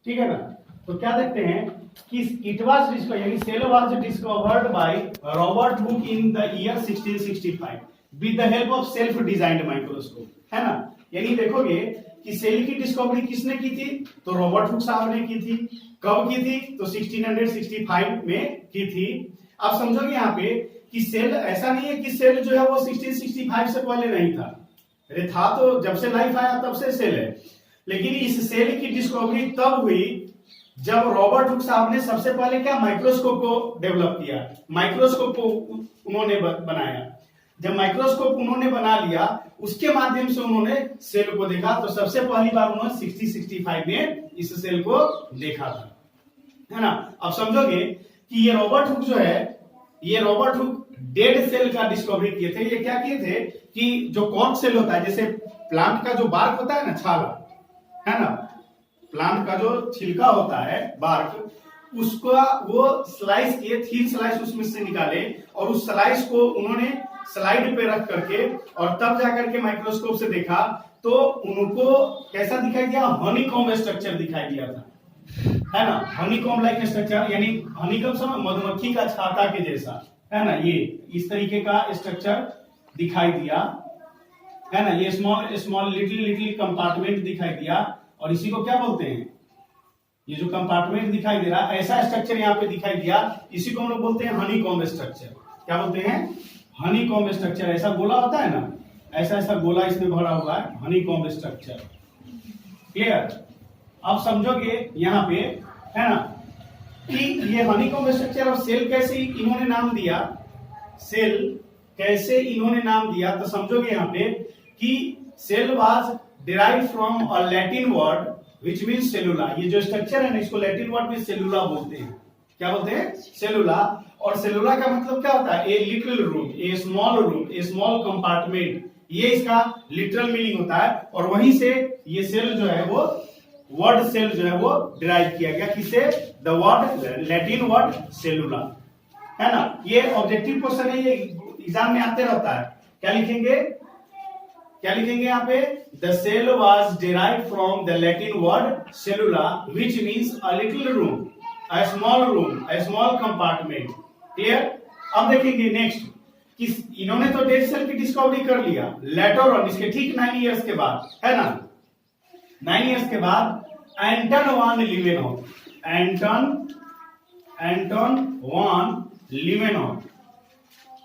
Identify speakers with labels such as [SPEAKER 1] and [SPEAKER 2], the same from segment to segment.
[SPEAKER 1] ठीक है ना। तो क्या देखते हैं कि इट वाज यानी cell was discovered by Robert Hooke in the year 1665 with the help of self designed microscope, है ना। यानी देखोगे कि सेल की डिस्कवरी किसने की थी, तो रॉबर्ट हुक साहब ने की थी। कब की थी, तो 1665 में की थी। आप समझोगे यहाँ पे कि सेल ऐसा नहीं है कि सेल जो है वो 1665 से पहले नहीं था, अरे था तो, जब से लाइफ आया तब से सेल है। लेकिन इस सेल की डिस्कवरी तब हुई जब रॉबर्ट हुक साहब ने सबसे पहले क्या, माइक्रोस्कोप को डेवलप किया, माइक्रोस्कोप को उन्होंने बनाया। जब माइक्रोस्कोप उन्होंने बना लिया, उसके माध्यम से उन्होंने सेल को देखा। तो सबसे पहली बार उन्होंने 1665 में इस सेल को देखा था, है ना। अब समझोगे कि ये रॉबर्ट हुक जो है, ये रॉबर्ट हुक डेड सेल का डिस्कवरी किए थे। ये क्या किए थे कि जो कॉर्क सेल होता है, जैसे प्लांट का जो बार्क होता है ना, छाला, है ना, प्लांट का जो छिलका होता है, बार्क, उसका वो स्लाइस किए, थीन स्लाइस उसमें से निकाले और उस स्लाइस को उन्होंने स्लाइड पे रख करके और तब जाकर के माइक्रोस्कोप से देखा तो उनको कैसा दिखाई दिया, हनीकॉम्ब स्ट्रक्चर दिखाई दिया था, है ना। हनीकॉम्ब लाइक स्ट्रक्चर, यानी हनीकॉम्ब समझ, मधुमक्खी का छाता के जैसा, है ना, ये इस तरीके का स्ट्रक्चर दिखाई दिया, है ना। ये small small little little compartment दिखाई दिया और इसी को क्या बोलते हैं, ये जो कंपार्टमेंट दिखाई दे रहा है, ऐसा स्ट्रक्चर यहाँ पे दिखाई दिया, इसी को हम लोग बोलते हैं हनीकॉम्ब स्ट्रक्चर। क्या बोलते हैं, हनीकॉम्ब स्ट्रक्चर। ऐसा गोला होता है ना, ऐसा ऐसा गोला इसमें भरा हुआ है, हनीकॉम्ब स्ट्रक्चर। क्लियर। अब समझोगे यहाँ पे, है ना, कि ये हनीकॉम्ब स्ट्रक्चर और सेल कैसे इन्होंने नाम दिया, सेल कैसे इन्होंने नाम दिया, तो समझोगे यहाँ पे कि cell was derived from a Latin word which means cellula. ये जो स्ट्रक्चर है ना, इसको लैटिन वर्ड में सेलुला बोलते हैं। क्या बोलते हैं, सेलुला। और सेलुला का मतलब क्या होता है, a little room, A small room, A small compartment, ये इसका लिटरल मीनिंग होता है। और वहीं से ये सेल जो है वो वर्ड सेल जो है वो डिराइव किया गया, किसे, द वर्ड, लैटिन वर्ड सेलुला, है ना। ये ऑब्जेक्टिव क्वेश्चन है, ये एग्जाम में आते रहता है। क्या लिखेंगे, क्या लिखेंगे यहाँ पे, the cell was derived from the Latin word cellula which means a little room, a small compartment. Clear. अब देखेंगे नेक्स्ट कि इन्होंने तो डेड सेल की डिस्कवरी कर लिया, लेटर ऑन, इसके ठीक 9 इयर्स के बाद, है ना, 9 इयर्स के बाद एंटन वान लीवेनहॉफ, एंटन वान लीवेनहॉफ,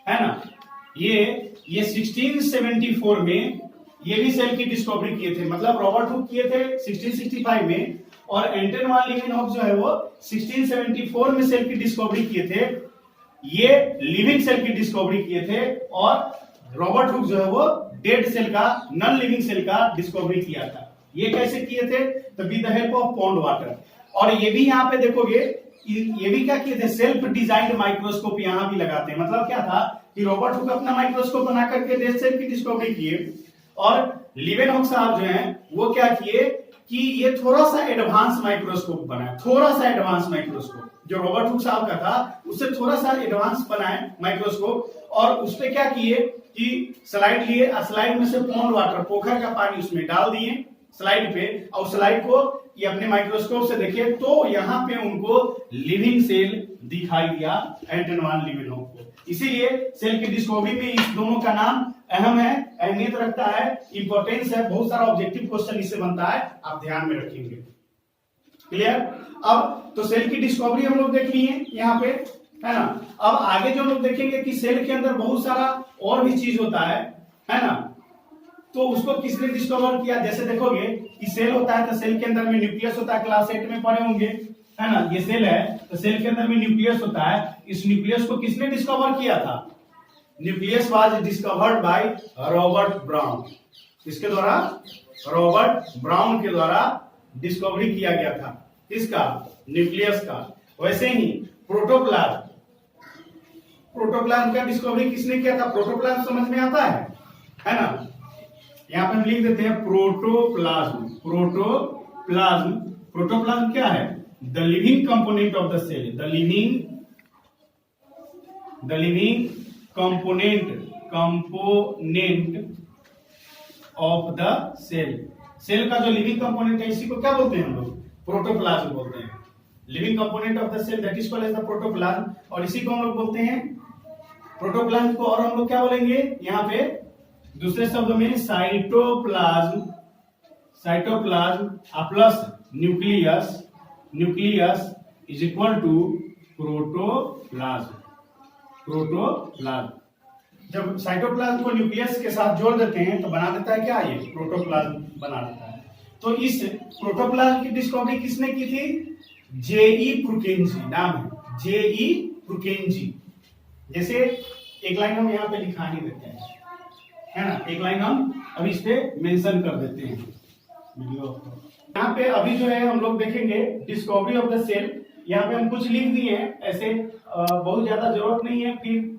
[SPEAKER 1] है ना, ये 1674 में ये भी सेल की डिस्कवरी किए थे। मतलब रॉबर्ट हुक किए थे 1665 में और एंटन वान लीवेनहॉफ जो है वो 1674 में सेल की डिस्कवरी किए थे। ये लिविंग सेल की डिस्कवरी किए थे और रॉबर्ट हुक जो है वो डेड सेल का, नॉन लिविंग सेल का डिस्कवरी किया था। ये कैसे किए थे, तो with the help of pond water. और ये भी यहाँ पे देखोगे, ये भी क्या किए थे, सेल्फ डिजाइंड माइक्रोस्कोप यहाँ भी लगाते हैं। मतलब क्या था कि रॉबर्ट हुक अपना माइक्रोस्कोप बना करके डेड सेल की डिस्कवरी किए और लीवेनहॉफ साहब जो हैं वो क्या किए कि ये थोड़ा सा एडवांस माइक्रोस्कोप बनाए, थोड़ा सा एडवांस माइक्रोस्कोप जो रॉबर्ट हुक साहब का था उससे थोड़ा सा एडवांस बनाए माइक्रोस्कोप। और उस पे क्या किए कि स्लाइड लिए, स्लाइड में से पॉन्ड वाटर, पोखर का पानी उसमें डाल दिए स्लाइड पे, और स्लाइड को ये अपने माइक्रोस्कोप से देखे तो यहाँ पे उनको लिविंग सेल दिखाई दिया, एंटन वान लीवेनहॉफ को। इसीलिए सेल की डिस्कवरी में इस दोनों का नाम अहम है, अहमियत रखता है, इंपॉर्टेंस है, बहुत सारा ऑब्जेक्टिव क्वेश्चन इससे बनता है, आप ध्यान में रखेंगे। क्लियर। अब तो सेल की डिस्कवरी हम लोग देख लिए यहाँ पे, है ना। अब आगे जो हम लोग देखेंगे कि सेल के अंदर बहुत सारा और भी चीज होता है ना, तो उसको किसने डिस्कवर किया। जैसे देखोगे कि सेल होता है तो सेल के अंदर में न्यूक्लियस होता है, क्लास 8 में पढ़े होंगे, है ना। ये सेल है तो सेल के अंदर में न्यूक्लियस होता है। इस न्यूक्लियस को किसने डिस्कवर किया था, nucleus was discovered by Robert brown. किसके द्वारा, रॉबर्ट ब्राउन के द्वारा डिस्कवरी किया गया था, किसका, न्यूक्लियस का। वैसे ही प्रोटोप्लाज्म, प्रोटोप्लाज्म का डिस्कवरी किसने किया था, प्रोटोप्लाज्म समझ में आता है ना। यहां पे हम लिख देते हैं प्रोटोप्लाज्म। प्रोटोप्लाज्म, प्रोटोप्लाज्म क्या है, the living component of the cell, the living component of the cell. Cell का जो लिविंग कंपोनेंट है इसी को क्या बोलते हैं हम लोग, प्रोटोप्लाज्म बोलते हैं। Living component of the cell that is called as the protoplasm, और इसी को हम लोग बोलते हैं प्रोटोप्लाज्म को, और हम लोग क्या बोलेंगे यहाँ पे दूसरे शब्दों में cytoplasm, cytoplasm plus nucleus, nucleus is equal to protoplasm, protoplasm. जब साइटोप्लाज्म को न्यूक्लियस के साथ जोड़ देते हैं तो बना देता है क्या, ये प्रोटोप्लाज्म बना देता है। तो इस प्रोटोप्लाज्म की डिस्कवरी किसने की थी, जेई प्रुकेंजी नाम है, जेई प्रुकेंजी। जैसे एक लाइन हम यहाँ पे लिखा नहीं देते हैं, है ना, एक लाइन हम अभी इस पे मेंशन कर देते हैं वीडियो। यहाँ पे अभी जो है हम लोग देखेंगे डिस्कवरी ऑफ द सेल। यहाँ पे हम कुछ लिख दिए हैं, ऐसे बहुत ज्यादा जरूरत नहीं है, फिर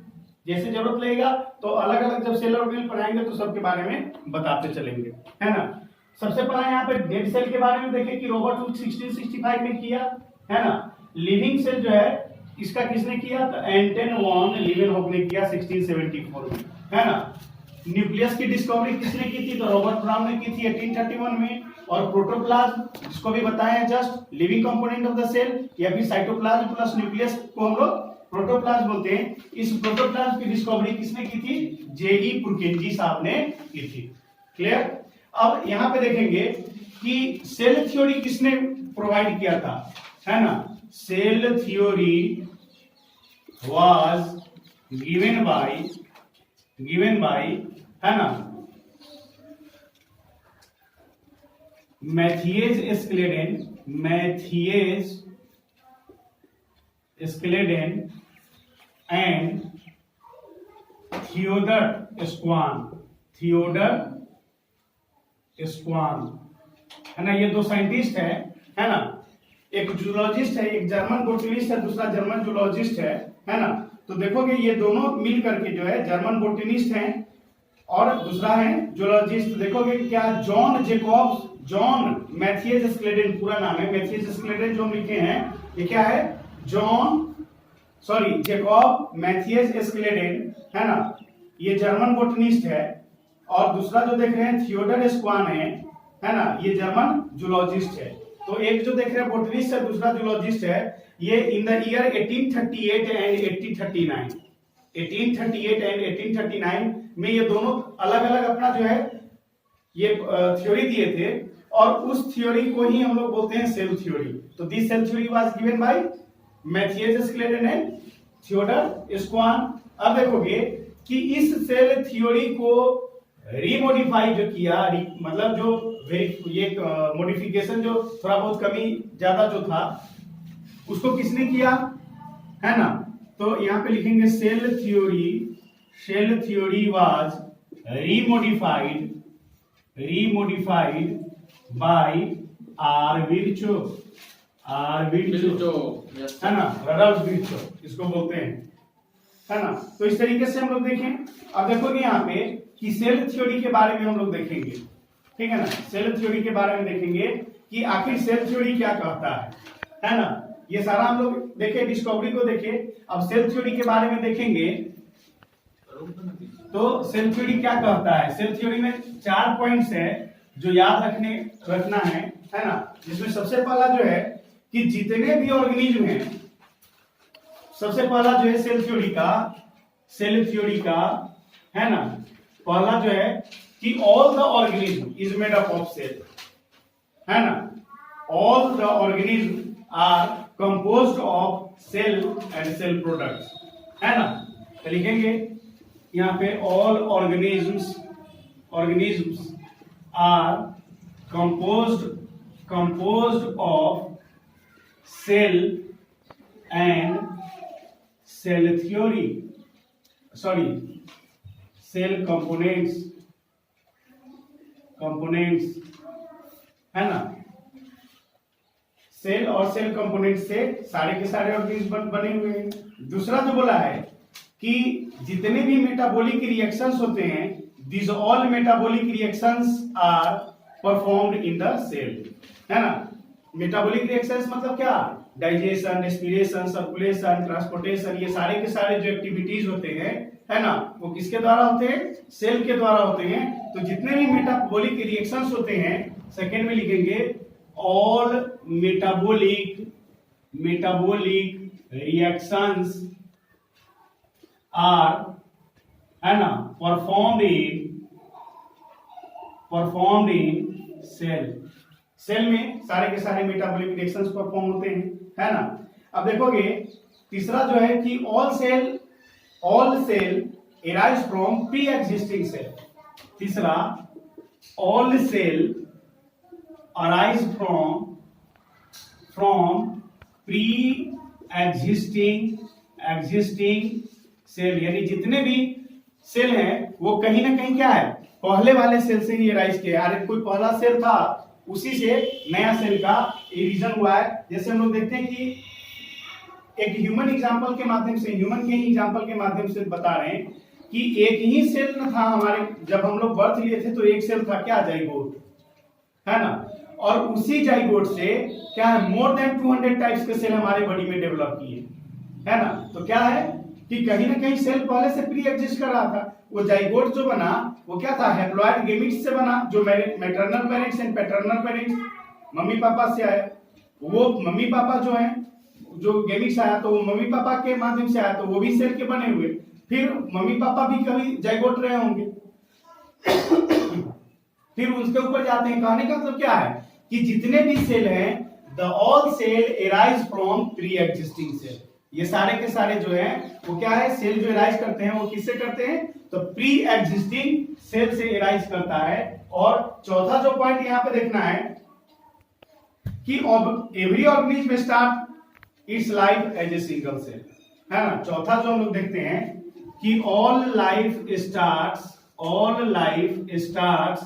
[SPEAKER 1] जैसे जरूरत लगेगा तो अलग अलग जब सेल ऑर्गेनेल पढ़ाएंगे तो सबके बारे में बताते चलेंगे, है ना। सबसे पहले यहाँ पे डेड सेल के बारे में देखें कि रॉबर्ट हुक 1665 में किया, है ना। लिविंग सेल जो है इसका किसने किया, तो एंटन वॉन लीवेनहॉक ने किया 1674 में, है ना। न्यूक्लियस की डिस्कवरी किसने की थी, तो रॉबर्ट ब्राउन ने की थी 1831 में। और प्रोटोप्लाज्म जिसको भी बताया just living component of the cell, या फिर साइटोप्लाज्म प्लस न्यूक्लियस को हम लोग प्रोटोप्लाज्म बोलते हैं। इस प्रोटोप्लाज्म की डिस्कवरी किसने की थी, जेई पुरकेंजी साहब ने की थी। क्लियर। अब यहाँ पे देखेंगे कि सेल थ्योरी किसने प्रोवाइड किया था, है ना। Cell theory was given by, है ना, Matthias Schleiden and Theodor Schwann, है ना। ये दो साइंटिस्ट है ना। एक जूलॉजिस्ट है, एक जर्मन बोटनिस्ट है, दूसरा जर्मन जूलॉजिस्ट है ना। तो देखोगे ये दोनों मिल करके जो है जर्मन बोटनिस्ट हैं और दूसरा है जूलॉजिस्ट। देखोगे क्या, जॉन मैथियस एस्क्लेडेन पूरा नाम है, मैथियस एस्क्लेडेन जो लिखे हैं ये क्या है, जेकॉब मैथियस एस्क्लेडेन, है ना। ये जर्मन बोटनिस्ट है। और दूसरा जो देख रहे हैं थियोडर स्क्वान है ना, ये जर्मन जूलॉजिस्ट है। तो एक जो देख रहे हैं बोटनिस्ट है, दूसरा जूलॉजिस्ट है। ये इन द ईयर 1838 एंड 1839 में ये दोनों अलग अलग अपना जो है ये थ्योरी दिए थे, और उस थ्योरी को ही हम लोग बोलते हैं सेल थ्योरी। तो this cell theory was given by Matthias Schleiden and Theodor Schwann. अब देखोगे कि इस सेल थ्योरी को रीमोडिफाई जो किया, मतलब जो ये मॉडिफिकेशन जो थोड़ा बहुत कमी ज्यादा जो था उसको किसने किया, है ना। तो यहाँ पे लिखेंगे सेल थ्योरी वाज रीमोडिफाइड बाय आर्विर्चो, है ना, रडल्फ विर्चो इसको बोलते हैं, है ना। तो इस तरीके से हम लोग देखें। अब देखोगे यहाँ पे कि सेल थ्योरी के बारे में हम लोग देखेंगे, ठीक है ना। सेल थ्योरी के बारे में देखेंगे कि आखिर सेल थ्योरी क्या कहता है ना। ये सारा हम लोग देखे, डिस्कवरी को देखे। अब सेल थ्योरी के बारे में देखेंगे तो सेल थ्योरी क्या कहता है। सेल थ्योरी में 4 पॉइंट्स है जो याद रखना है ना। जिसमें सबसे पहला जो है कि जितने भी ऑर्गेनिज्म हैं, सबसे पहला जो है सेल थ्योरी का है ना, पहला जो है कि all the organism is made up of cell, है ना। All the organism are composed of cell and cell products, है ना। तो लिखेंगे यहाँ पे all organisms are composed of cell and cell theory, cell components, है ना। सेल और सेल कंपोनेंट से सारे के सारे ऑर्गेनिज्म बने हुए हैं। दूसरा जो बोला है कि जितने भी मेटाबॉलिक रिएक्शंस होते हैं, these all metabolic reactions are performed in the cell, है ना। मेटाबॉलिक रिएक्शंस मतलब क्या, डाइजेशन, रेस्पिरेशन, सर्कुलेशन, ट्रांसपोर्टेशन, ये सारे के सारे जो एक्टिविटीज होते हैं, है ना, वो किसके द्वारा होते हैं, सेल के द्वारा होते हैं। तो जितने भी मेटाबॉलिक रिएक्शंस होते हैं, सेकेंड में लिखेंगे ऑल मेटाबॉलिक रिएक्शंस आर, है ना, परफॉर्म्ड इन सेल में सारे के सारे मेटाबॉलिक रिएक्शंस परफॉर्म होते हैं, है ना। अब देखोगे तीसरा जो है कि all cell arise from pre-existing cell। तीसरा, all cell arise from pre-existing cell, यानी जितने भी सेल हैं वो कहीं ना कहीं क्या है, पहले वाले सेल से ही राइज किया। अरे कोई पहला सेल था, उसी से नया सेल का एडिशन हुआ है। जैसे हम लोग देखते हैं कि एक ह्यूमन एग्जांपल के माध्यम से, ह्यूमन के ही एग्जांपल के माध्यम से बता रहे हैं कि एक ही सेल न था हमारे, जब हम लोग बर्थ लिए थे तो एक सेल था क्या, जाइगोट, है ना। और उसी जाइगोट से क्या है, मोर देन 200 टाइप्स के सेल हमारे बॉडी में डेवलप किए, है ना। तो क्या है कि कहीं ना कहीं सेल पहले से प्री एग्जिस्ट कर रहा था। वो जाइगोट जो बना वो क्या था, हैप्लॉइड गेमेट्स से बना, जो maternal parents and paternal parents mummy papa से आए। वो मम्मी पापा जो है, जो गेमेट्स आया तो वो मम्मी पापा के माध्यम से आया, तो वो भी सेल के बने हुए। फिर मम्मी पापा भी कभी जाइगोट रहे होंगे, फिर उसके ऊपर जाते हैं। कहने का मतलब क्या है कि जितने भी सेल हैं, the all cell arise from pre existing cell. ये सारे के सारे जो है वो क्या है, सेल जो एराइज करते हैं वो किससे करते हैं, तो प्री एग्जिस्टिंग सेल से एराइज करता है। और चौथा जो पॉइंट यहाँ पे देखना है कि every organism start its life as a single cell, है ना। चौथा जो हम लोग देखते हैं कि all life starts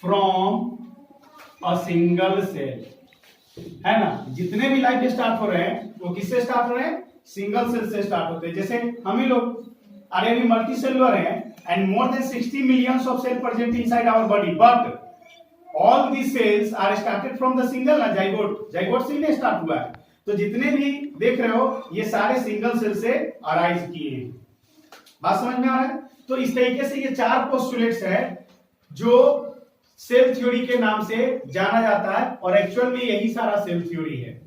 [SPEAKER 1] from a single cell, है ना। जितने भी लाइफ स्टार्ट हो रहे हैं वो किससे स्टार्ट हो रहे हैं, सिंगल सेल से स्टार्ट होते हैं। जैसे हम ही लोग अरे भी मल्टी सेलुलर हैं and more than 60 millions of cell present inside our body, but all these cells are started from the single zygote से ही स्टार्ट हुआ है। तो जितने भी देख रहे हो ये सारे सिंगल सेल से अराइज किए हैं। बात समझ में आ रहा है। तो इस तरीके से ये 4 पोस्टुलेट्स है जो सेल थ्योरी के नाम से जाना जाता है, और एक्चुअल में यही सारा सेल थ्योरी है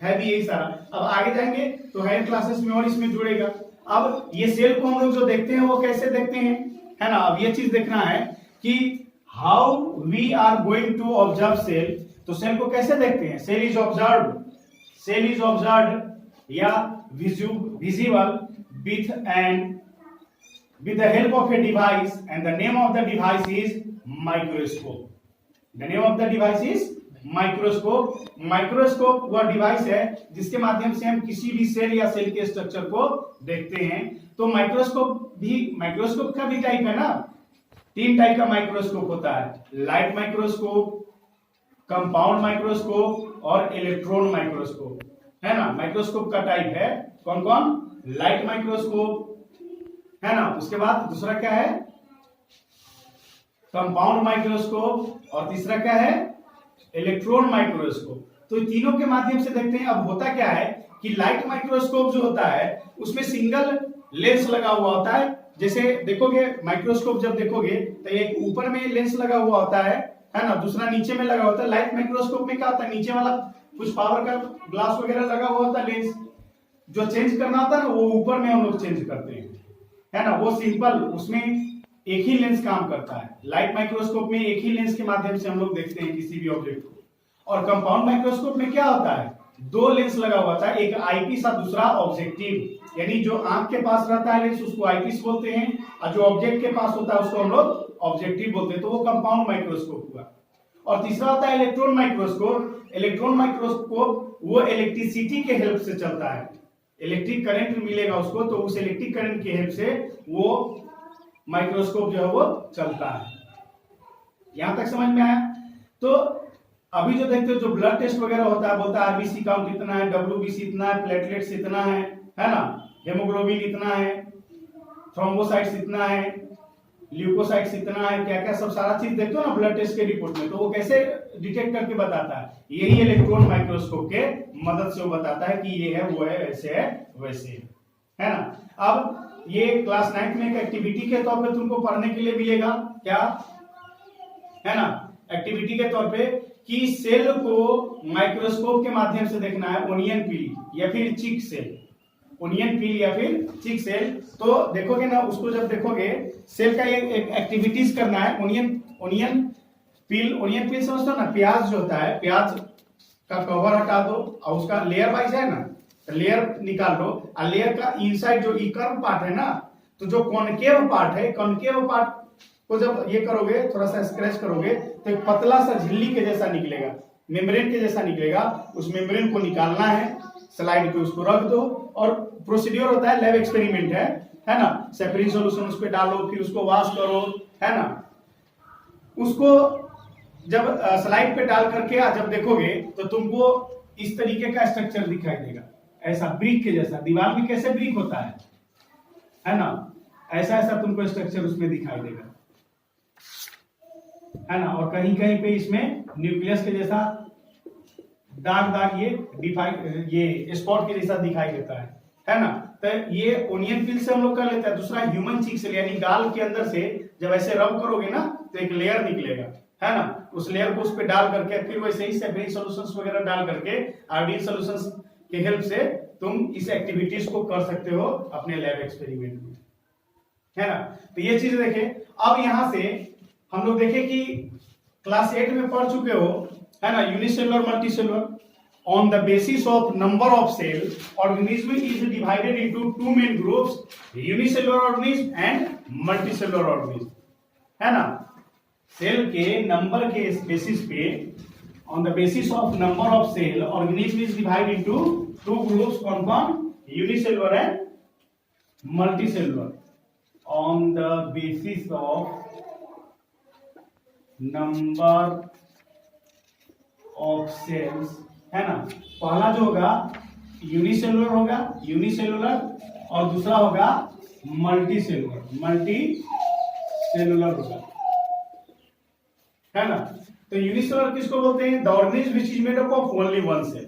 [SPEAKER 1] भी यही सारा। अब आगे जाएंगे तो हायर क्लासेस में और इसमें जुड़ेगा। अब ये सेल को हम लोग जो देखते हैं वो कैसे देखते हैं, है ना। अब ये चीज देखना है कि how we are going to observe cell. तो सेल को कैसे देखते हैं, सेल इज ऑब्जर्व्ड या visible with the help of a device, and the name of the device is microscope. The name of the device is microscope. Microscope वह device है जिसके माध्यम से हम किसी भी सेल या सेल के स्ट्रक्चर को देखते हैं। तो माइक्रोस्कोप का भी टाइप है ना, 3 टाइप का माइक्रोस्कोप होता है, लाइट माइक्रोस्कोप, कंपाउंड माइक्रोस्कोप और इलेक्ट्रॉन माइक्रोस्कोप, है ना। माइक्रोस्कोप का टाइप है कौन कौन, लाइट माइक्रोस्कोप, है ना। उसके बाद दूसरा क्या है, कंपाउंड माइक्रोस्कोप, और तीसरा क्या है, इलेक्ट्रॉन माइक्रोस्कोप। तो तीनों के माध्यम से देखते हैं। अब होता क्या है कि लाइट माइक्रोस्कोप जो होता है उसमें सिंगल लेंस लगा हुआ होता है। जैसे देखोगे माइक्रोस्कोप जब देखोगे तो एक ऊपर में लेंस लगा हुआ होता है ना, दूसरा नीचे में लगा होता है। लाइट माइक्रोस्कोप में क्या होता है, नीचे वाला कुछ पावर का ग्लास वगैरह लगा हुआ होता है, लेंस जो चेंज करना होता है ना वो ऊपर में हम लोग चेंज करते हैं, है ना। वो सिंपल, उसमें एक ही लेंस काम करता है। लाइट माइक्रोस्कोप में एक ही लेंस के माध्यम से हम लोग देखते हैं किसी भी ऑब्जेक्ट को। और कंपाउंड माइक्रोस्कोप में क्या होता है, 2 लेंस लगा हुआ था, एक आईपीस और दूसरा ऑब्जेक्टिव। यानी जो आंख के पास रहता है लेंस उसको आईपीस बोलते हैं, और जो ऑब्जेक्ट के पास होता है उसको हम लोग ऑब्जेक्टिव बोलते हैं। तो वो कंपाउंड माइक्रोस्कोप हुआ। और तीसरा होता है इलेक्ट्रॉन माइक्रोस्कोप। इलेक्ट्रॉन माइक्रोस्कोप वो इलेक्ट्रिसिटी के हेल्प से चलता है, इलेक्ट्रिक करंट मिलेगा उसको, तो उस इलेक्ट्रिक करंट की हेल्प से वो माइक्रोस्कोप जो है वो चलता है। यहां तक समझ में आया। तो अभी जो देखते हो जो ब्लड टेस्ट वगैरह होता है, बोलता है आरबीसी काउंट इतना है, डब्ल्यूबीसी इतना है, प्लेटलेट्स इतना है ना, हेमोग्लोबिन इतना है, थ्रोम्बोसाइट्स इतना है, ल्यूकोसाइट्स इतना है, क्या क्या सब सारा चीज देखते हो ना ब्लड टेस्ट के रिपोर्ट में। तो वो कैसे डिटेक्ट करके बताता है, यही इलेक्ट्रॉन माइक्रोस्कोप के मदद से वो बताता है कि ये है, वो है, ऐसे है, वैसे है ना। अब ये क्लास 9 में एक एक्टिविटी के तौर पे तुमको पढ़ने के लिए मिलेगा, क्या है ना, एक्टिविटी के तौर पे कि सेल को माइक्रोस्कोप के माध्यम से देखना है, ओनियन पील या फिर चिक सेल, ओनियन पील या फिर चिक सेल, तो देखोगे ना उसको, जब देखोगे सेल का एक एक्टिविटीज करना है, ओनियन पील समझते हो ना, प्याज जो होता है, प्याज का कवर हटा दो और उसका लेयर वाइज है ना, तो लेयर निकाल दो, और लेयर का इनसाइड जो कर्व पार्ट है ना, तो जो कॉनकेव पार्ट है, कॉनकेव पार्ट को जब ये करोगे, थोड़ा सा स्क्रैच करोगे, तो एक पतला सा झिल्ली के जैसा निकलेगा, मेम्ब्रेन के जैसा निकलेगा, उस मेम्ब्रेन को निकालना है, स्लाइड पे उसको रख दो, और प्रोसीड्योर होता है, लैब एक्सपेरिमेंट है ना, सेपरीन सॉल्यूशन उस पे डालो, फिर उसको वॉश करो, है ना, उसको जब स्लाइड पे डाल करके जब देखोगे तो तुमको इस तरीके का स्ट्रक्चर दिखाई देगा, ऐसा ब्रिक के जैसा, दीवार में कैसे ब्रिक होता है ना, ऐसा ऐसा तुमको स्ट्रक्चर उसमें दिखाई देगा, है ना, और कहीं कहीं पे इसमें न्यूक्लियस के जैसा दाग ये स्पॉट के जैसा दिखाई देता है ना। तो ये ओनियन पील से हम लोग कर लेते हैं। दूसरा ह्यूमन चीक से, यानी गाल के अंदर से जब ऐसे रब करोगे ना तो एक लेयर निकलेगा, है ना, उस लेयर को उस पे डाल करके फिर वैसे ही सेपरेट सॉल्यूशंस वगैरह डाल करके आयोडीन सॉल्यूशंस के हेल्प से तुम इस एक्टिविटीज को कर सकते हो अपने लैब एक्सपेरिमेंट में, है ना। तो ये चीज देखें। अब यहां से हम लोग देखें कि क्लास 8 में पढ़ चुके हो, है ना, unicellular multicellular. On the basis of number of cells, organism is divided into two main groups, unicellular organism and multicellular organism, है ना। सेल के नंबर के बेसिस पे, on the basis of number of cell, organism is divided into two groups, कौन-कौन, unicellular and multicellular। On the basis of number of cells, है ना, पहला जो होगा यूनिसेलुलर होगा, यूनिसेलुलर, और दूसरा होगा मल्टीसेलुलर होगा, है ना। तो यूनिसेलुलर किसको बोलते हैं? The organism which is made up of only one cell.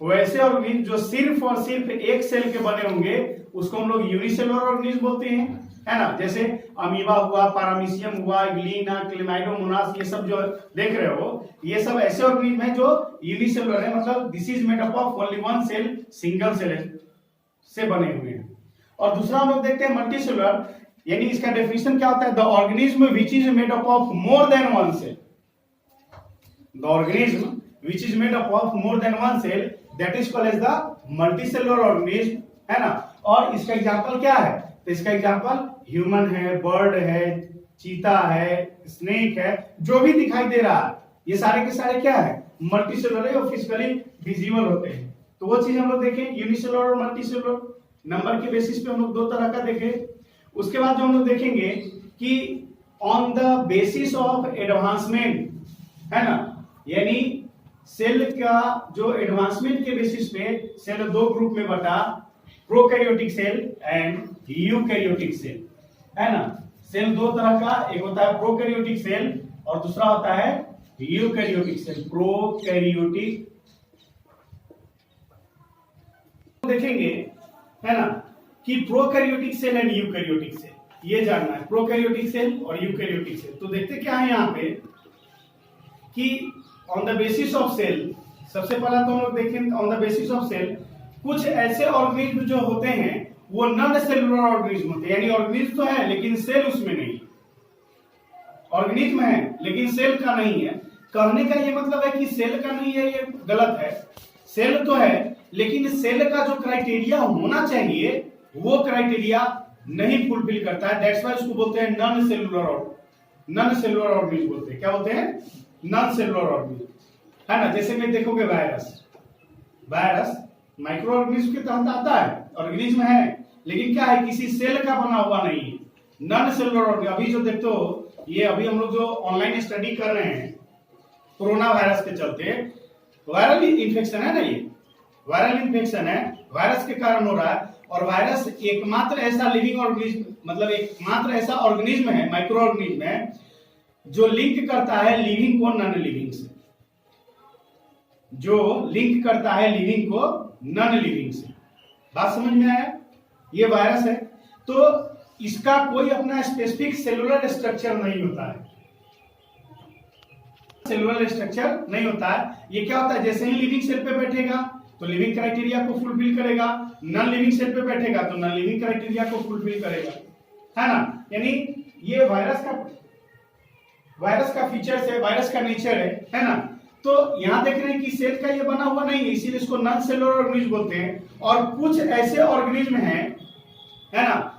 [SPEAKER 1] वैसे ऑर्गेनिज्म जो सिर्फ और सिर्फ एक सेल के बने होंगे उसको हम लोग यूनिसेलुलर ऑर्गेनिज्म बोलते हैं, है ना। जैसे अमीबा हुआ, पैरामीशियम हुआ, ग्लीना, क्लेमाइडोमोनास, ये सब जो देख रहे हो, ये सब ऐसे ऑर्गेनिज्म हैं जो यूनिसेलुलर है, मतलब this is made up of only one cell, single cell से बने हुए हैं। और दूसरा हम लोग देखते हैं मल्टीसेलुलर, यानी इसका डेफिनेशन क्या होता है? The organism which is made up of more than one cell. The organism which is made up of more than one cell, that is called as the multicellular organism, है ना। और इसका example क्या है? तो इसका एग्जांपल ह्यूमन है, bird है, चीता है, स्नेक है, जो भी दिखाई दे रहा है, ये सारे के सारे क्या है? मल्टीसेलुलर है और फिजिकली विजिबल होते हैं। तो वो चीज हम लोग देखें, यूनिसेलुलर और मल्टीसेलुलर, नंबर के बेसिस पे हम लोग दो तरह का देखें। उसके बाद जो हम लोग देखेंगे कि on the basis of advancement, है ना, यानी सेल का जो एडवांसमेंट के बेसिस पे सेल दो ग्रुप में बटा, prokaryotic cell and eukaryotic cell, है ना। सेल दो तरह का, एक होता है प्रोकैरियोटिक सेल और दूसरा होता है यूकैरियोटिक सेल। प्रोकैरियोटिक देखेंगे, है ना, कि prokaryotic cell and eukaryotic cell, ये जानना है, प्रोकैरियोटिक सेल और यूकैरियोटिक सेल। तो देखते क्या है यहाँ पे कि on the basis of cell, सबसे पहला तो हम लोग देखें on the basis of cell, कुछ ऐसे ऑर्गेनिज्म जो होते हैं वो नॉन सेलुलर ऑर्गेनिज्म होते हैं, यानी ऑर्गेनिज्म तो है लेकिन सेल उसमें नहीं, ऑर्गेनिज्म है लेकिन सेल का नहीं है। कहने का ये मतलब है कि सेल का नहीं है, ये गलत है। सेल तो है लेकिन सेल का जो क्राइटेरिया होना चाहिए वो क्राइटेरिया नहीं फुलफिल करता है, दैट्स व्हाई उसको बोलते हैं नॉन सेलुलर ऑर्गेनिज्म बोलते हैं। क्या बोलते हैं? नॉन सेलुलर ऑर्गेनिज्म, है ना। जैसे मैं देखोगे वायरस माइक्रो ऑर्गेनिज्म के तहत आता है, ऑर्गेनिज्म है लेकिन क्या है, किसी सेल का बना हुआ नहीं है, नॉन सेलुलर ऑर्गेनिज्म। अभी जो देखते हो, ये अभी हम लोग जो ऑनलाइन स्टडी कर रहे हैं कोरोना वायरस के चलते, वायरल इन्फेक्शन है ना, ये वायरल इन्फेक्शन है, वायरस के कारण हो रहा है। और वायरस एकमात्र ऐसा लिविंग ऑर्गेनिज्म, मतलब एकमात्र ऐसा ऑर्गेनिज्म है, माइक्रो ऑर्गेनिज्म है, जो लिंक करता है लिविंग को नॉन लिविंग से, जो लिंक करता है लिविंग को नॉन लिविंग से। बात समझ में आया? ये वायरस है तो इसका कोई अपना स्पेसिफिक सेलुलर स्ट्रक्चर नहीं होता है, सेलुलर स्ट्रक्चर नहीं होता है। ये क्या होता है, जैसे ही लिविंग सेल पे बैठेगा तो लिविंग क्राइटेरिया को फुलफिल करेगा, नॉन लिविंग सेल पे बैठेगा तो नॉन लिविंग क्राइटेरिया को फुलफिल करेगा, है ना। यानी ये वायरस का फीचर्स है, वायरस का नेचर है ना। तो यहाँ देख रहे हैं कि सेल का ये बना हुआ नहीं है, इसीलिए इसको नॉन सेलुलर ऑर्गेनिज्म बोलते हैं। और कुछ ऐसे ऑर्गेनिज्म हैं, है ना,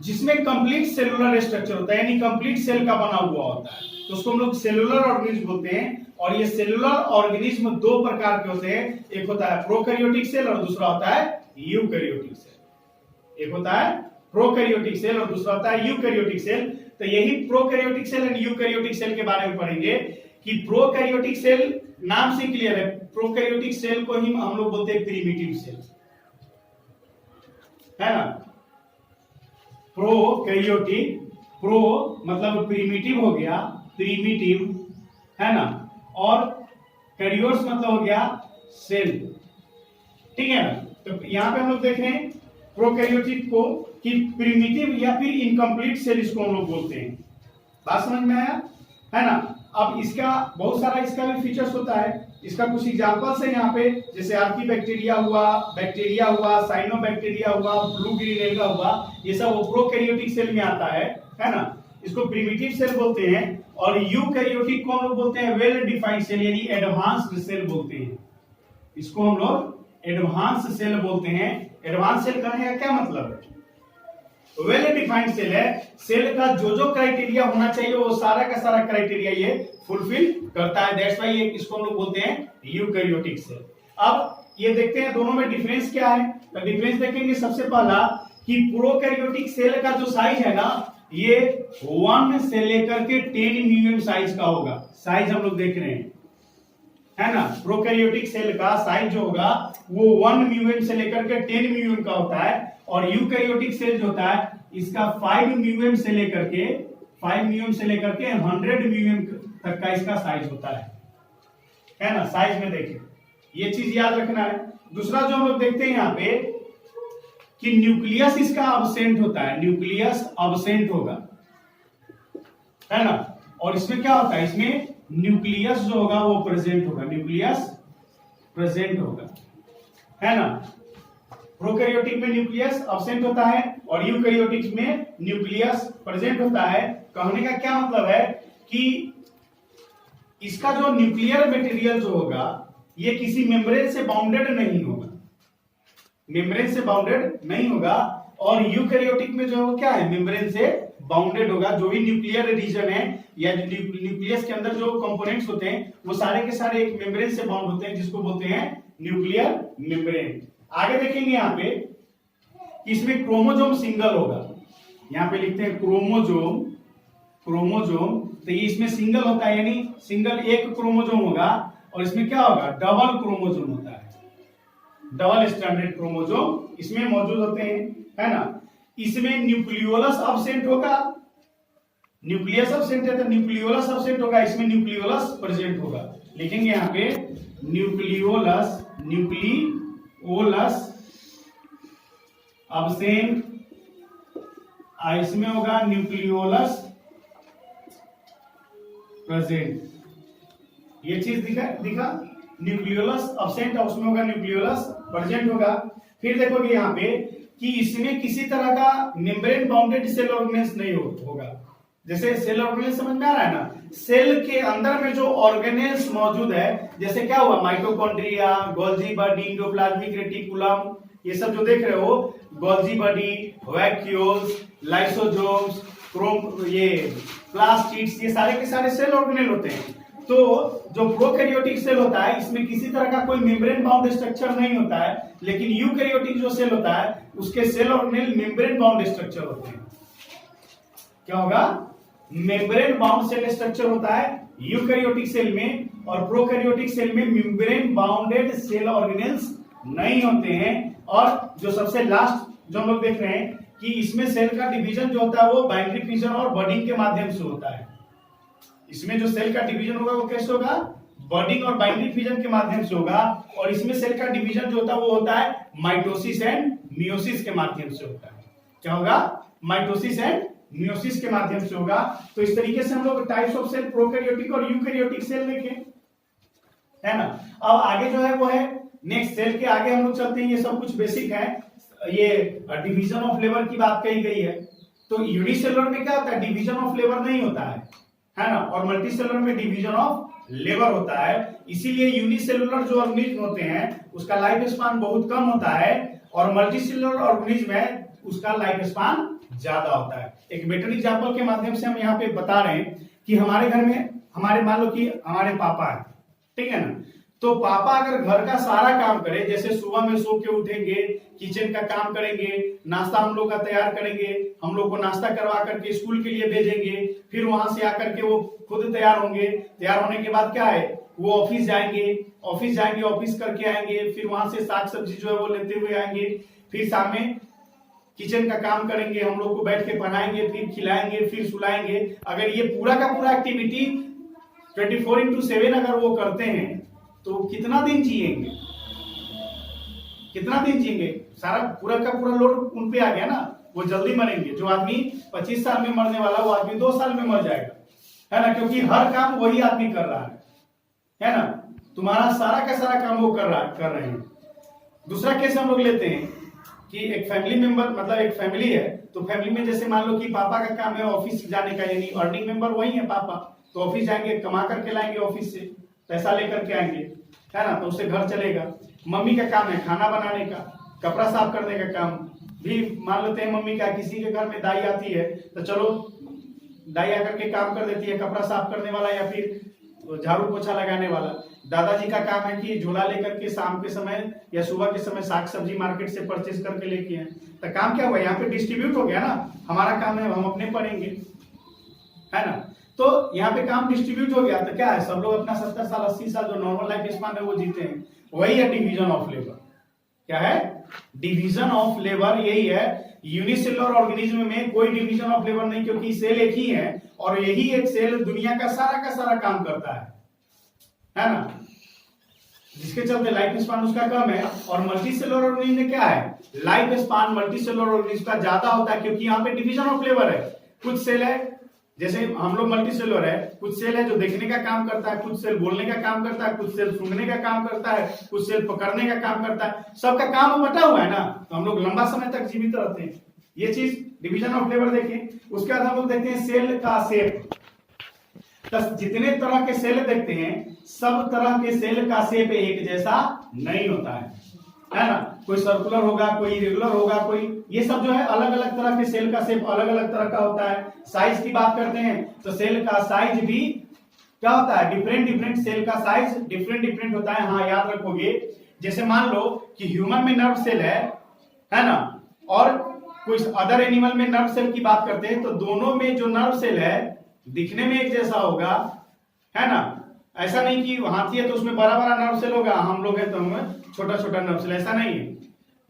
[SPEAKER 1] जिसमें कंप्लीट सेलुलर स्ट्रक्चर होता है, यानी कंप्लीट सेल का बना हुआ होता है, तो उसको हम लोग सेलुलर ऑर्गेनिज्म बोलते हैं। और ये सेलुलर ऑर्गेनिज्म दो प्रकार के होते हैं, एक होता है प्रोकैरियोटिक सेल और दूसरा होता है यूकैरियोटिक सेल। एक होता है प्रोकैरियोटिक सेल और दूसरा होता है यूकैरियोटिक सेल। तो यही prokaryotic cell and eukaryotic cell के बारे में पढ़ेंगे कि प्रोकैरियोटिक सेल नाम से क्लियर है, प्रोकैरियोटिक सेल को ही हम लोग बोलते हैं प्रिमिटिव सेल, है ना। प्रोकैरियोटिक, प्रो मतलब प्रिमिटिव हो गया, प्रिमिटिव, है ना, और कैरियोट्स मतलब हो गया सेल, ठीक है ना। तो यहां पे हम लोग देख रहे हैं प्रोकैरियोटिक को कि प्रिमिटिव या फिर इनकम्प्लीट सेल इसको हम लोग बोलते हैं। बात समझ में आया, है ना। अब इसका बहुत सारा इसका भी फीचर्स होता है, इसका कुछ एग्जांपल्स है यहाँ पे, जैसे आर्की बैक्टीरिया हुआ, साइनोबैक्टीरिया हुआ, ब्लू ग्रीन एल्गा हुआ, ये सब वो प्रोकैरियोटिक सेल में आता है ना। इसको प्रिमिटिव सेल बोलते हैं। और यूकैरियोटिक को हम लोग बोलते हैं वेल डिफाइंड सेल, यानी एडवांस्ड सेल बोलते हैं। इसको हम लोग एडवांस सेल बोलते हैं। एडवांस सेल कहने का क्या मतलब है, वेल डिफाइंड सेल है, सेल का जो क्राइटेरिया होना चाहिए वो सारा का सारा क्राइटेरिया ये फुलफिल करता है, दैट्स व्हाई ये इसको हम लोग बोलते हैं यूकैरियोटिक सेल। अब ये देखते हैं दोनों में डिफरेंस क्या है। तो डिफरेंस देखेंगे सबसे पहला कि प्रोकैरियोटिक सेल का जो साइज है ना, ये 1 से लेकर के 10 म्यूएम साइज का होगा। साइज हम लोग देख रहे हैं, है ना। प्रोकैरियोटिक सेल का साइज जो होगा वो 1 म्यूएम से लेकर के 10 म्यूएम का होता है। और यूकैरियोटिक सेल जो होता है इसका 5 म्यूएम से लेकर के 100 म्यूएम तक का इसका साइज होता है ना। साइज में देखिए, ये चीज याद रखना है। दूसरा जो हम लोग देखते हैं यहाँ पे कि न्यूक्लियस इसका अब्सेंट होता है, न्यूक्लियस अब्सेंट होगा, है ना। और इसमें क्या होता है, इसमें न्यूक्लियस जो होगा वो प्रेजेंट होगा, न्यूक्लियस प्रेजेंट होगा, है ना। प्रोकैरियोटिक में न्यूक्लियस अब्सेंट होता है और यूकैरियोटिक में न्यूक्लियस प्रेजेंट होता है। कहने का क्या मतलब है कि इसका जो न्यूक्लियर मटेरियल जो होगा ये किसी मेम्ब्रेन से बाउंडेड नहीं होगा, मेम्ब्रेन से बाउंडेड नहीं होगा। और यूकैरियोटिक में जो है क्या है, मेम्ब्रेन से बाउंडेड होगा। जो भी न्यूक्लियर रीजन है या न्यूक्लियस के अंदर जो कंपोनेंट्स होते हैं वो सारे के सारे एक मेम्ब्रेन से बाउंड होते हैं, जिसको बोलते हैं न्यूक्लियर मेम्ब्रेन। आगे देखेंगे यहाँ पे इसमें क्रोमोजोम सिंगल होगा, यहाँ पे लिखते हैं क्रोमोजोम, तो ये इसमें सिंगल होता है, यानी सिंगल एक क्रोमोजोम होगा। और इसमें क्या होगा, डबल क्रोमोजोम होता है, डबल स्ट्रैंडेड क्रोमोजोम इसमें मौजूद होते हैं, है ना। इसमें न्यूक्लियोलस अब्सेंट होगा, न्यूक्लियस अब्सेंट है तो न्यूक्लियोलस अब्सेंट होगा, इसमें न्यूक्लियोलस प्रेजेंट होगा। लिखेंगे यहाँ पे न्यूक्लियोलस अब्सेंट, इसमें होगा न्यूक्लियोलस प्रेजेंट। ये चीज दिखा न्यूक्लियोलस अब्सेंट और उसमें होगा न्यूक्लियोलस प्रेजेंट होगा। फिर देखोगे यहाँ पे कि इसमें किसी तरह का मेम्ब्रेन बाउंडेड सेल ऑर्गेनेल्स नहीं होगा। जैसे सेल ऑर्गेनेल्स समझ में आ रहा है ना, सेल के अंदर में जो ऑर्गेनेल्स मौजूद है, जैसे क्या हुआ, mitochondria, Golgi body, endoplasmic reticulum, ये सब जो देख रहे हो, गोल्जी बॉडी, वैक्यूल्स, लाइसोसोम्स, ये प्लास्टिड्स, ये सारे के सारे सेल ऑर्गेनेल होते हैं। तो जो प्रोकैरियोटिक सेल होता है इसमें किसी तरह का कोई मेम्ब्रेन बाउंड स्ट्रक्चर नहीं होता है, लेकिन यूकैरियोटिक जो सेल होता है उसके cell organelle membrane bound structure होते हैं। क्या होगा, मेम्ब्रेन बाउंड सेल स्ट्रक्चर होता है यूकैरियोटिक सेल में, और प्रोकैरियोटिक सेल में मेम्ब्रेन बाउंडेड सेल ऑर्गेनेल्स नहीं होते हैं। और जो सबसे लास्ट जो हम लोग देख रहे हैं कि इसमें सेल का डिवीजन जो होता है वो बाइनरी फिजन और बडिंग के माध्यम से होता है। इसमें जो सेल का डिवीजन होगा वो कैसे होगा, बडिंग और बाइनरी फिजन के माध्यम से होगा। और इसमें सेल का डिवीजन जो होता है वो होता है माइटोसिस एंड मियोसिस के माध्यम से होता है। क्या होगा, माइटोसिस एंड मियोसिस के माध्यम से होगा। तो इस तरीके से हम लोग टाइप्स ऑफ सेल प्रोकैरियोटिक और यूकैरियोटिक सेल देखें, है ना। अब आगे जो है वो है नेक्स्ट सेल के आगे हम लोग चलते हैं, ये सब कुछ बेसिक है। ये डिवीजन ऑफ लेबर की बात कही गई है। तो यूनिसेलुलर में क्या होता है, डिवीजन ऑफ लेबर नहीं होता है ना, और मल्टीसेलुलर में डिवीजन ऑफ लेबर होता है। इसीलिए यूनिसेलुलर जो ऑर्गेनिज्म होते हैं उसका लाइफ स्पान बहुत कम होता है, और मल्टीसेलुलर ऑर्गेनिज्म है उसका लाइफ स्पान ज्यादा होता है। एक बेटर एग्जांपल के माध्यम से हम यहाँ पे बता रहे हैं कि हमारे घर में हमारे मान लो कि हमारे पापा है, ठीक है ना। तो पापा अगर घर का सारा काम करे, जैसे सुबह में सो के उठेंगे, किचन का काम करेंगे, नाश्ता हम लोग का तैयार करेंगे, हम लोग को नाश्ता करवा करके स्कूल के लिए भेजेंगे, फिर वहां से आकर के वो खुद तैयार होंगे, तैयार होने के बाद क्या है वो ऑफिस जाएंगे, ऑफिस करके आएंगे, फिर वहां से साग सब्जी जो है वो लेते हुए आएंगे, फिर शाम में किचन का काम करेंगे, हम लोग को बैठ के पढ़ाएंगे, फिर खिलाएंगे, फिर सुलाएंगे। अगर ये पूरा का पूरा एक्टिविटी 24/7 अगर वो करते हैं तो कितना दिन जिएंगे, सारा पूरा का पूरा लोड उन पे आ गया ना, वो जल्दी मरेंगे। जो आदमी 25 साल में मरने वाला वो आदमी 2 साल में मर जाएगा, है ना, क्योंकि हर काम वही आदमी कर रहा है ना। तुम्हारा सारा का सारा काम वो कर रहे हैं। दूसरा केस हम लोग लेते हैं कि एक फैमिली मेंबर, मतलब एक फैमिली है, तो फैमिली में जैसे मान लो कि पापा का काम है ऑफिस जाने का, यानी अर्निंग मेंबर वही है पापा, तो ऑफिस जाएंगे, कमा करके लाएंगे, ऑफिस से पैसा लेकर के आएंगे, है ना, तो उससे घर चलेगा। मम्मी का काम है खाना बनाने का, कपड़ा साफ करने का काम भी मान लेते हैं मम्मी का। किसी के घर में दाई आती है तो चलो दाई आकर के काम कर देती है, कपड़ा साफ करने वाला या फिर झाड़ू पोछा लगाने वाला। दादाजी का काम है कि झोला लेकर के शाम के समय या सुबह के समय साग सब्जी मार्केट से परचेज करके लेके आए। तो काम क्या हुआ, यहाँ पे डिस्ट्रीब्यूट हो गया ना, हमारा काम है हम अपने पढ़ेंगे, है ना। तो यहाँ पे काम डिस्ट्रीब्यूट हो गया, तो क्या है सब लोग अपना 70 साल 80 साल जो नॉर्मल लाइफ स्पान है वो जीते हैं। वही है डिवीजन ऑफ लेबर। क्या है डिवीजन ऑफ लेबर, यही है। यूनिसेलुलर ऑर्गेनिज्म में कोई डिवीजन ऑफ लेबर नहीं, क्योंकि सेल एक ही है और यही एक सेल दुनिया का सारा काम करता है ना, जिसके चलते लाइफ स्पान उसका कम है। और मल्टीसेलुलर ऑर्गेनिज्म में क्या है, लाइफ स्पान मल्टीसेलुलर ऑर्गेनिज्म का ज्यादा होता है, क्योंकि यहाँ पे डिवीजन ऑफ लेबर है। कुछ सेल है, जैसे हम लोग मल्टीसेलुलर है, कुछ सेल है जो देखने का काम करता है, कुछ सेल बोलने का काम करता है, कुछ सेल सूंघने का काम करता है, कुछ सेल पकड़ने का काम करता है, सबका काम बटा हुआ है ना, तो हम लोग लंबा समय तक जीवित रहते हैं। ये चीज डिवीजन ऑफ लेबर देखें। उसके बाद हम लोग देखते हैं सेल का शेप। तो जितने तरह के सेल देखते हैं सब तरह के सेल का शेप एक जैसा नहीं होता है ना। कोई सर्कुलर होगा, कोई इरेगुलर होगा, कोई, ये सब जो है अलग अलग तरह के सेल का शेप अलग अलग तरह का होता है। साइज की बात करते हैं तो सेल का साइज भी क्या होता है, डिफरेंट सेल का साइज डिफरेंट होता है। हाँ याद रखोगे, जैसे मान लो कि ह्यूमन में नर्व सेल है ना, और कोई अदर एनिमल में नर्व सेल की बात करते हैं, तो दोनों में जो नर्व सेल है दिखने में एक जैसा होगा, है ना। ऐसा नहीं कि हाथी है तो उसमें बड़ा नर्व सेल होगा, हम लोग है तो हमें छोटा नर्व सेल, ऐसा नहीं है।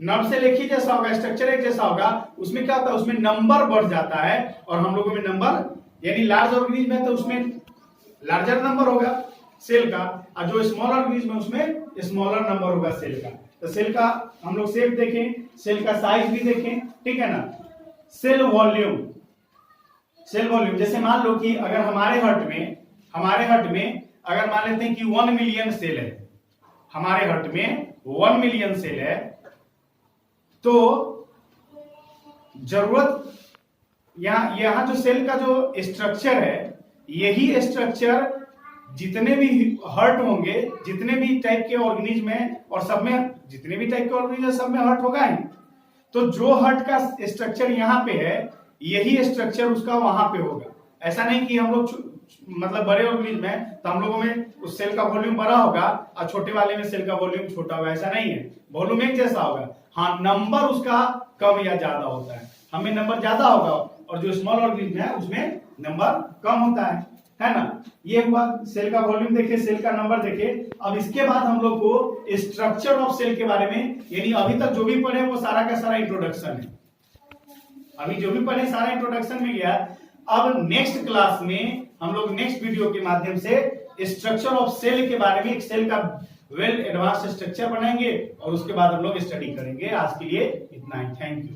[SPEAKER 1] नर्व सेल एक ही जैसा होगा, स्ट्रक्चर एक जैसा होगा, उसमें क्या होता है, उसमें नंबर बढ़ जाता है, और हम लोगों में नंबर, यानी लार्ज ऑर्गेनिज्म है तो उसमें लार्जर नंबर होगा सेल का, और जो स्मॉल ऑर्गेनिज्म है उसमें स्मॉलर नंबर होगा सेल का। तो सेल का हम लोग शेप देखें, सेल का साइज भी देखें, ठीक है ना। सेल वॉल्यूम, जैसे मान लो कि अगर हमारे हट में अगर मान लेते हैं कि 1 मिलियन सेल है, हमारे हट में 1 मिलियन सेल है, तो जरूरत यहां जो सेल का जो स्ट्रक्चर है, यही स्ट्रक्चर जितने भी हर्ट होंगे, जितने भी टाइप के ऑर्गेनिज्म है, और सब में जितने भी टाइप के ऑर्गेनिज्म है सब में हर्ट होगा ही। तो जो हर्ट का स्ट्रक्चर यहाँ पे है, यही स्ट्रक्चर उसका वहां पे होगा। ऐसा नहीं कि हम लोग मतलब बड़े ऑर्गेनिज्म है तो हम लोगों में उस सेल का वॉल्यूम बड़ा होगा और छोटे वाले में सेल का वॉल्यूम छोटा होगा, ऐसा नहीं है। वॉल्यूम एक जैसा होगा, हाँ नंबर उसका कम या ज्यादा होता है। हमें नंबर ज्यादा होगा और जो स्मॉल ऑर्गेनिज्म है उसमें नंबर कम होता है ना। ये हुआ सेल का वॉल्यूम देखे, सेल का नंबर देखे। अब इसके बाद हम लोग को स्ट्रक्चर ऑफ सेल के बारे में, यानी अभी तक जो भी पढ़े वो सारा का सारा इंट्रोडक्शन है, अभी जो भी पढ़े सारा इंट्रोडक्शन में गया। अब नेक्स्ट क्लास में हम लोग नेक्स्ट वीडियो के माध्यम से स्ट्रक्चर ऑफ सेल के बारे में, एक सेल का वेल एडवांस स्ट्रक्चर बनाएंगे और उसके बाद हम लोग स्टडी करेंगे। आज के लिए इतना ही, थैंक यू।